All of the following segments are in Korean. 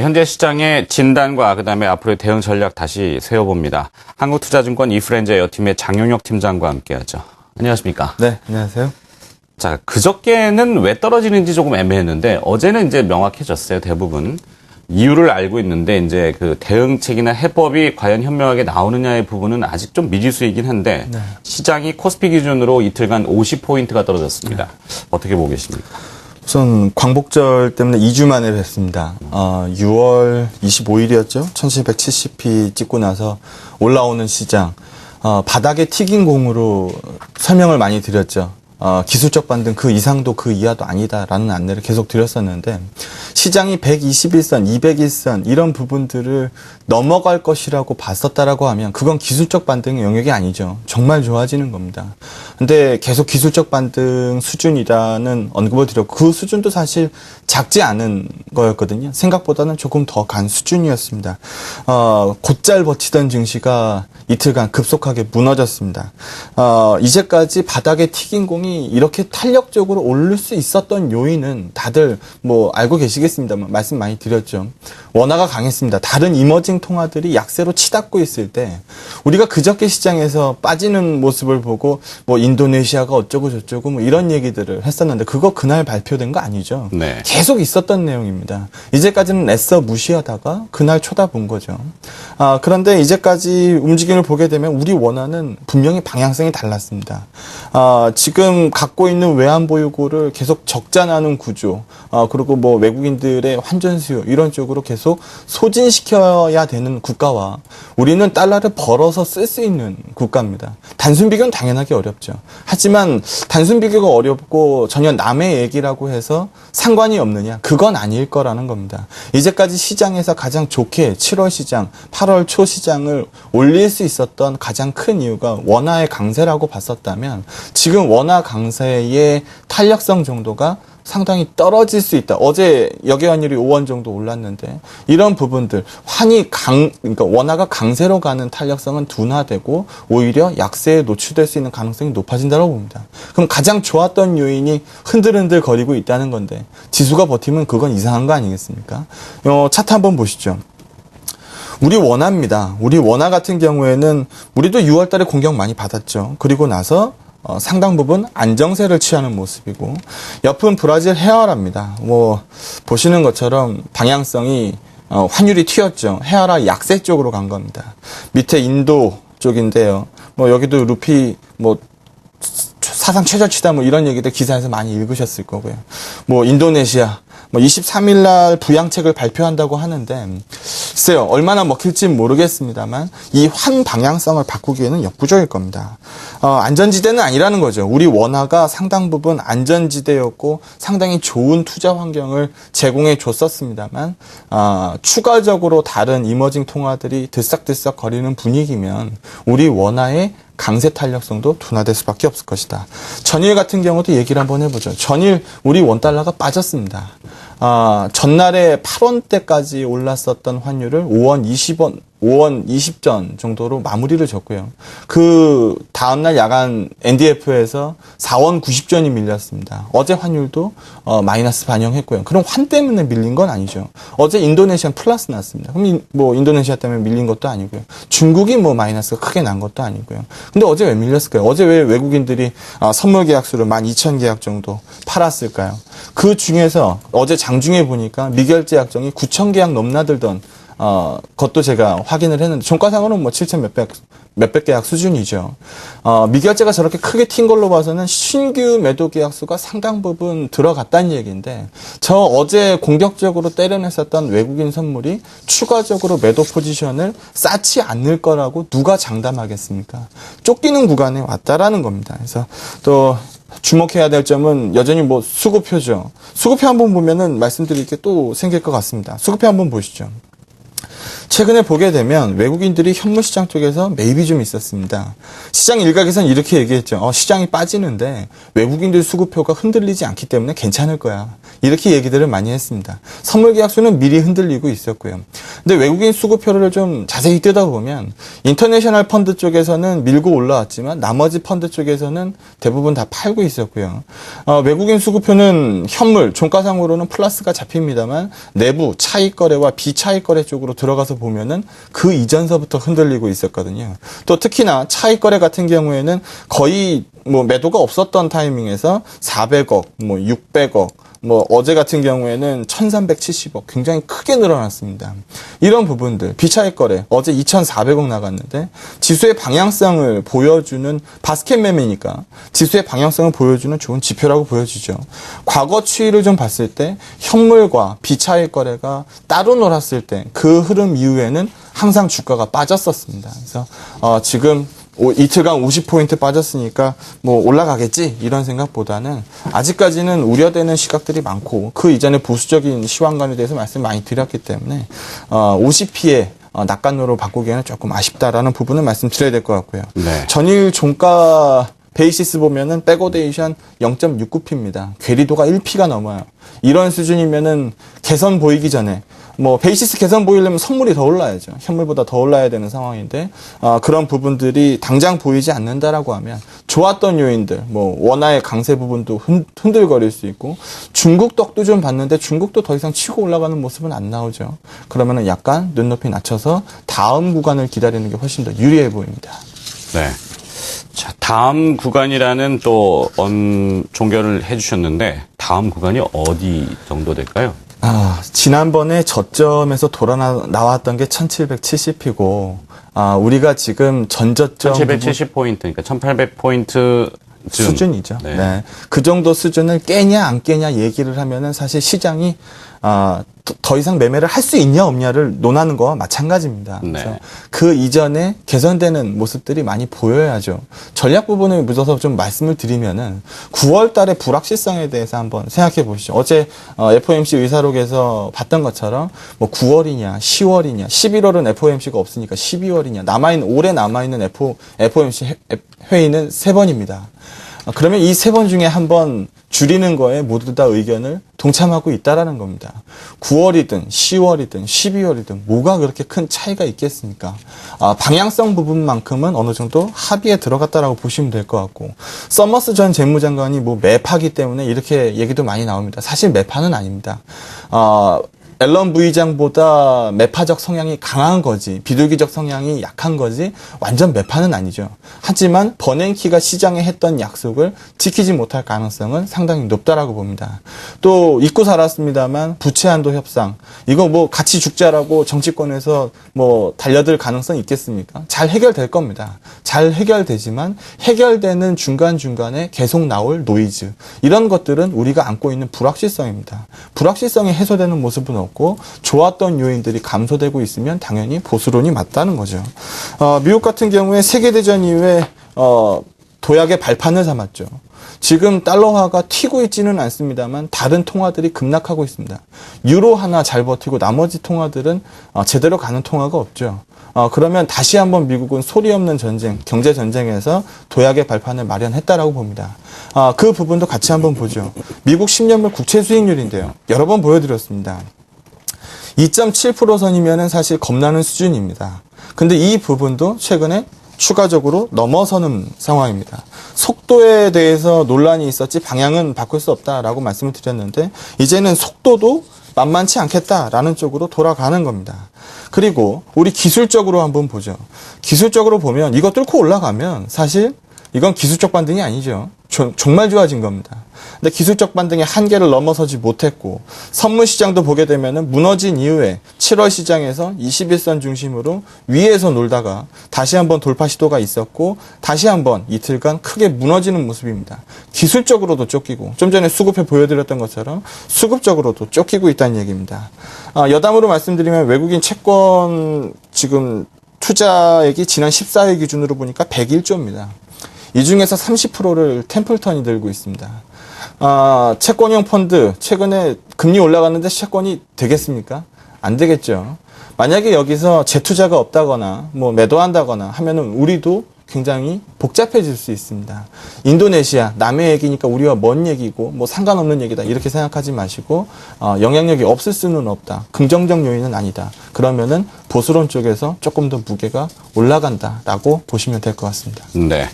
현재 시장의 진단과 그다음에 앞으로의 대응 전략 다시 세워봅니다. 한국투자증권 이프렌즈 에어팀의 장용혁 팀장과 함께하죠. 안녕하십니까? 네, 안녕하세요. 자, 그저께는 왜 떨어지는지 조금 애매했는데 어제는 이제 명확해졌어요. 대부분 이유를 알고 있는데 이제 그 대응책이나 해법이 과연 현명하게 나오느냐의 부분은 아직 좀 미지수이긴 한데 네. 시장이 코스피 기준으로 이틀간 50포인트가 떨어졌습니다. 네. 어떻게 보고 계십니까? 우선 광복절 때문에 2주 만에 뵀습니다. 6월 25일이었죠. 1770p 찍고 나서 올라오는 시장. 바닥에 튀긴 공으로 설명을 많이 드렸죠. 기술적 반등 그 이상도 그 이하도 아니다라는 안내를 계속 드렸었는데 시장이 121선, 201선 이런 부분들을 넘어갈 것이라고 봤었다라고 하면 그건 기술적 반등의 영역이 아니죠. 정말 좋아지는 겁니다. 근데 계속 기술적 반등 수준이라는 언급을 드렸고 그 수준도 사실 작지 않은 거였거든요. 생각보다는 조금 더 간 수준이었습니다. 곧잘 버티던 증시가 이틀간 급속하게 무너졌습니다. 이제까지 바닥에 튀긴 공이 이렇게 탄력적으로 오를 수 있었던 요인은 다들 뭐 알고 계시겠습니다만 말씀 많이 드렸죠. 원화가 강했습니다. 다른 이머징 통화들이 약세로 치닫고 있을 때 우리가 그저께 시장에서 빠지는 모습을 보고 뭐 인도네시아가 어쩌고 저쩌고 뭐 이런 얘기들을 했었는데 그거 그날 발표된 거 아니죠. 네. 계속 있었던 내용입니다. 이제까지는 애써 무시하다가 그날 쳐다본 거죠. 그런데 이제까지 움직임을 보게 되면 우리 원화는 분명히 방향성이 달랐습니다. 지금 갖고 있는 외환 보유고를 계속 적자나는 구조, 그리고 뭐 외국인들의 환전 수요 이런 쪽으로 계속 소진시켜야 되는 국가와 우리는 달러를 벌어서 쓸 수 있는 국가입니다. 단순 비교는 당연하게 어렵죠. 하지만 단순 비교가 어렵고 전혀 남의 얘기라고 해서 상관이 없느냐? 그건 아닐 거라는 겁니다. 이제까지 시장에서 가장 좋게 7월 시장, 8월 초 시장을 올릴 수 있었던 가장 큰 이유가 원화의 강세라고 봤었다면 지금 원화 강세의 탄력성 정도가 상당히 떨어질 수 있다. 어제 역외환율이 5원 정도 올랐는데 이런 부분들 그러니까 원화가 강세로 가는 탄력성은 둔화되고 오히려 약세에 노출될 수 있는 가능성이 높아진다고 봅니다. 그럼 가장 좋았던 요인이 흔들흔들 거리고 있다는 건데 지수가 버티면 그건 이상한 거 아니겠습니까? 차트 한번 보시죠. 우리 원화입니다. 우리 원화 같은 경우에는 우리도 6월 달에 공격 많이 받았죠. 그리고 나서 상당 부분 안정세를 취하는 모습이고 옆은 브라질 헤아라입니다. 뭐 보시는 것처럼 방향성이 환율이 튀었죠. 헤아라 약세 쪽으로 간 겁니다. 밑에 인도 쪽인데요. 뭐 여기도 루피 뭐 사상 최저치다 뭐 이런 얘기들 기사에서 많이 읽으셨을 거고요. 뭐 인도네시아 뭐 23일 날 부양책을 발표한다고 하는데 글쎄요. 얼마나 먹힐지 모르겠습니다만 이 환 방향성을 바꾸기에는 역부족일 겁니다. 안전지대는 아니라는 거죠. 우리 원화가 상당 부분 안전지대였고 상당히 좋은 투자 환경을 제공해 줬었습니다만 추가적으로 다른 이머징 통화들이 들썩들썩 거리는 분위기면 우리 원화의 강세 탄력성도 둔화될 수밖에 없을 것이다. 전일 같은 경우도 얘기를 한번 해보죠. 전일 우리 원달러가 빠졌습니다. 전날에 8원대까지 올랐었던 환율을 5원 20전 정도로 마무리를 졌고요. 그 다음날 야간 NDF에서 4원 90전이 밀렸습니다. 어제 환율도 마이너스 반영했고요. 그럼 환 때문에 밀린 건 아니죠. 어제 인도네시아는 플러스 났습니다. 그럼 뭐 인도네시아 때문에 밀린 것도 아니고요. 중국이 뭐 마이너스가 크게 난 것도 아니고요. 근데 어제 왜 밀렸을까요? 어제 왜 외국인들이 선물 계약수를 12,000계약 정도 팔았을까요? 그 중에서 어제 장중에 보니까 미결제 약정이 9,000계약 넘나들던 그것도 제가 확인을 했는데 종가상으로는 뭐 7,000 몇백 계약 수준이죠. 미결제가 저렇게 크게 튄 걸로 봐서는 신규 매도 계약수가 상당 부분 들어갔다는 얘기인데 저 어제 공격적으로 때려냈었던 외국인 선물이 추가적으로 매도 포지션을 쌓지 않을 거라고 누가 장담하겠습니까? 쫓기는 구간에 왔다라는 겁니다. 그래서 또 주목해야 될 점은 여전히 뭐 수급표죠. 수급표 한번 보면은 말씀드릴 게 또 생길 것 같습니다. 수급표 한번 보시죠. 최근에 보게 되면 외국인들이 현물시장 쪽에서 매입이 좀 있었습니다. 시장 일각에서는 이렇게 얘기했죠. 시장이 빠지는데 외국인들 수급표가 흔들리지 않기 때문에 괜찮을 거야. 이렇게 얘기들을 많이 했습니다. 선물 계약수는 미리 흔들리고 있었고요. 근데 외국인 수급표를 좀 자세히 뜯어보면 인터내셔널 펀드 쪽에서는 밀고 올라왔지만 나머지 펀드 쪽에서는 대부분 다 팔고 있었고요. 외국인 수급표는 현물, 종가상으로는 플러스가 잡힙니다만 내부 차익 거래와 비차익 거래 쪽으로 들어가서 보면은 그 이전서부터 흔들리고 있었거든요. 또 특히나 차익 거래 같은 경우에는 거의 뭐 매도가 없었던 타이밍에서 400억, 뭐 600억, 뭐 어제 같은 경우에는 1370억 굉장히 크게 늘어났습니다. 이런 부분들 비차익 거래 어제 2400억 나갔는데 지수의 방향성을 보여주는 바스켓 매매니까 지수의 방향성을 보여주는 좋은 지표라고 보여지죠. 과거 추이를 좀 봤을 때 현물과 비차익 거래가 따로 놀았을 때 그 흐름 이후에는 항상 주가가 빠졌었습니다. 그래서 지금 이틀간 50포인트 빠졌으니까 뭐 올라가겠지 이런 생각보다는 아직까지는 우려되는 시각들이 많고 그 이전에 보수적인 시황관에 대해서 말씀 많이 드렸기 때문에 50피에 낙관으로 바꾸기에는 조금 아쉽다라는 부분을 말씀드려야 될 것 같고요. 네. 전일 종가 베이시스 보면은 백오데이션 0.69p입니다. 괴리도가 1p가 넘어요. 이런 수준이면은 개선 보이기 전에 뭐 베이시스 개선 보이려면 선물이 더 올라야죠. 현물보다 더 올라야 되는 상황인데 그런 부분들이 당장 보이지 않는다라고 하면 좋았던 요인들 뭐 원화의 강세 부분도 흔들거릴 수 있고 중국 떡도 좀 봤는데 중국도 더 이상 치고 올라가는 모습은 안 나오죠. 그러면은 약간 눈높이 낮춰서 다음 구간을 기다리는 게 훨씬 더 유리해 보입니다. 네. 자, 다음 구간이라는 또 종결을 해주셨는데 다음 구간이 어디 정도 될까요? 지난번에 저점에서 돌아 나왔던 게 1770이고, 우리가 지금 전저점 1770포인트, 그러니까 1800포인트 수준이죠. 네. 네. 그 정도 수준을 깨냐 안 깨냐 얘기를 하면은 사실 시장이 더 이상 매매를 할 수 있냐 없냐를 논하는 거와 마찬가지입니다. 네. 그래서 그 이전에 개선되는 모습들이 많이 보여야죠. 전략 부분을 묻어서 좀 말씀을 드리면은 9월 달의 불확실성에 대해서 한번 생각해 보시죠. 어제 FOMC 의사록에서 봤던 것처럼 뭐 9월이냐 10월이냐 11월은 FOMC가 없으니까 12월이냐 올해 남아있는 FOMC 회의는 3번입니다. 그러면 이 3번 중에 한 번 줄이는 거에 모두 다 의견을 동참하고 있다라는 겁니다. 9월이든 10월이든 12월이든 뭐가 그렇게 큰 차이가 있겠습니까? 방향성 부분만큼은 어느 정도 합의에 들어갔다라고 보시면 될 것 같고 서머스 전 재무장관이 뭐 매파기 때문에 이렇게 얘기도 많이 나옵니다. 사실 매파는 아닙니다. 앨런 부의장보다 매파적 성향이 강한 거지 비둘기적 성향이 약한 거지 완전 매파는 아니죠. 하지만 버냉키가 시장에 했던 약속을 지키지 못할 가능성은 상당히 높다라고 봅니다. 또 잊고 살았습니다만 부채 한도 협상 이거 뭐 같이 죽자라고 정치권에서 뭐 달려들 가능성이 있겠습니까? 잘 해결될 겁니다. 잘 해결되지만 해결되는 중간중간에 계속 나올 노이즈 이런 것들은 우리가 안고 있는 불확실성입니다. 불확실성이 해소되는 모습은 없고 좋았던 요인들이 감소되고 있으면 당연히 보수론이 맞다는 거죠. 미국 같은 경우에 세계대전 이후에 도약의 발판을 삼았죠. 지금 달러화가 튀고 있지는 않습니다만 다른 통화들이 급락하고 있습니다. 유로 하나 잘 버티고 나머지 통화들은 제대로 가는 통화가 없죠. 그러면 다시 한번 미국은 소리 없는 전쟁, 경제 전쟁에서 도약의 발판을 마련했다라고 봅니다. 그 부분도 같이 한번 보죠. 미국 10년물 국채 수익률인데요. 여러 번 보여드렸습니다. 2.7% 선이면은 사실 겁나는 수준입니다. 근데 이 부분도 최근에 추가적으로 넘어서는 상황입니다. 속도에 대해서 논란이 있었지 방향은 바꿀 수 없다라고 말씀을 드렸는데 이제는 속도도 만만치 않겠다라는 쪽으로 돌아가는 겁니다. 그리고 우리 기술적으로 한번 보죠. 기술적으로 보면 이거 뚫고 올라가면 사실 이건 기술적 반등이 아니죠. 정말 좋아진 겁니다. 근데 기술적 반등의 한계를 넘어서지 못했고 선물 시장도 보게 되면은 무너진 이후에 7월 시장에서 21선 중심으로 위에서 놀다가 다시 한번 돌파 시도가 있었고 다시 한번 이틀간 크게 무너지는 모습입니다. 기술적으로도 쫓기고 좀 전에 수급해 보여드렸던 것처럼 수급적으로도 쫓기고 있다는 얘기입니다. 여담으로 말씀드리면 외국인 채권 지금 투자액이 지난 14일 기준으로 보니까 101조입니다. 이 중에서 30%를 템플턴이 들고 있습니다. 채권형 펀드 최근에 금리 올라갔는데 채권이 되겠습니까? 안 되겠죠. 만약에 여기서 재투자가 없다거나 뭐 매도한다거나 하면은 우리도 굉장히 복잡해질 수 있습니다. 인도네시아, 남의 얘기니까 우리와 먼 얘기고 뭐 상관없는 얘기다 이렇게 생각하지 마시고 영향력이 없을 수는 없다. 긍정적 요인은 아니다. 그러면은 보수론 쪽에서 조금 더 무게가 올라간다라고 보시면 될 것 같습니다. 네.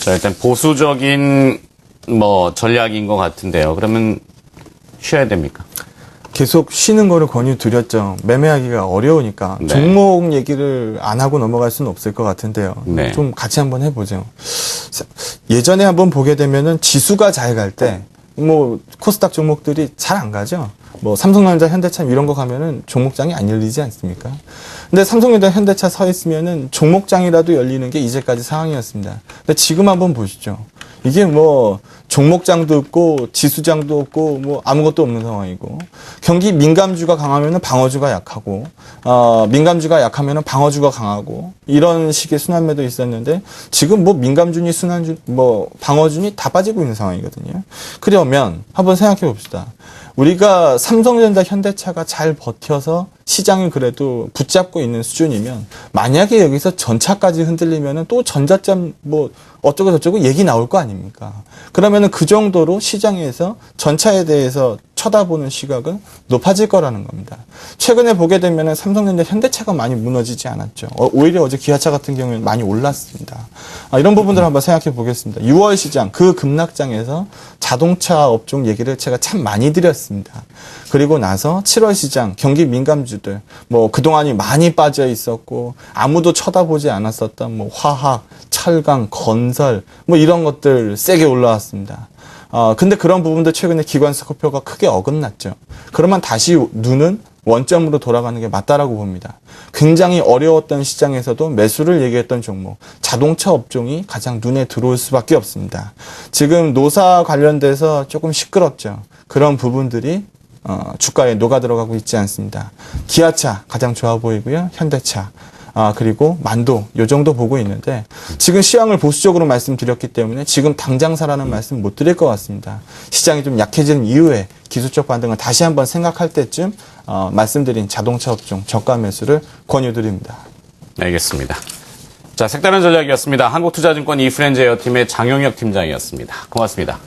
자, 일단 보수적인 뭐 전략인 것 같은데요. 그러면 쉬어야 됩니까? 계속 쉬는 거를 권유드렸죠. 매매하기가 어려우니까 네. 종목 얘기를 안 하고 넘어갈 수는 없을 것 같은데요. 네. 좀 같이 한번 해보죠. 예전에 한번 보게 되면은 지수가 잘 갈 때 뭐 코스닥 종목들이 잘 안 가죠. 뭐 삼성전자, 현대차 이런 거 가면은 종목장이 안 열리지 않습니까? 근데 삼성전자, 현대차 서 있으면은 종목장이라도 열리는 게 이제까지 상황이었습니다. 근데 지금 한번 보시죠. 이게 뭐 종목장도 없고 지수장도 없고 뭐 아무것도 없는 상황이고 경기 민감주가 강하면은 방어주가 약하고 민감주가 약하면은 방어주가 강하고 이런 식의 순환매도 있었는데 지금 뭐 민감주니 순환주 뭐 방어주니 다 빠지고 있는 상황이거든요. 그러면 한번 생각해 봅시다. 우리가 삼성전자, 현대차가 잘 버텨서 시장을 그래도 붙잡고 있는 수준이면 만약에 여기서 전차까지 흔들리면은 또 전자점 뭐 어쩌고 저쩌고 얘기 나올 거 아닙니까? 그러면은 그 정도로 시장에서 전차에 대해서 쳐다보는 시각은 높아질 거라는 겁니다. 최근에 보게 되면은 삼성전자, 현대차가 많이 무너지지 않았죠. 오히려 어제 기아차 같은 경우에는 많이 올랐습니다. 이런 부분들을 한번 생각해 보겠습니다. 6월 시장 그 급락장에서 자동차 업종 얘기를 제가 참 많이 드렸습니다. 그리고 나서 7월 시장 경기 민감주들 뭐 그동안이 많이 빠져 있었고 아무도 쳐다보지 않았었던 뭐 화학, 철강, 건설 뭐 이런 것들 세게 올라왔습니다. 근데 그런 부분도 최근에 기관 스코표가 크게 어긋났죠. 그러면 다시 눈은 원점으로 돌아가는 게 맞다라고 봅니다. 굉장히 어려웠던 시장에서도 매수를 얘기했던 종목, 자동차 업종이 가장 눈에 들어올 수밖에 없습니다. 지금 노사 관련돼서 조금 시끄럽죠. 그런 부분들이 주가에 녹아 들어가고 있지 않습니다. 기아차 가장 좋아 보이고요. 현대차. 그리고 만도 요 정도 보고 있는데 지금 시황을 보수적으로 말씀드렸기 때문에 지금 당장 사라는 말씀 못 드릴 것 같습니다. 시장이 좀 약해지는 이후에 기술적 반등을 다시 한번 생각할 때쯤 말씀드린 자동차 업종 저가 매수를 권유드립니다. 알겠습니다. 자, 색다른 전략이었습니다. 한국투자증권 이프렌즈 에어팀의 장용혁 팀장이었습니다. 고맙습니다.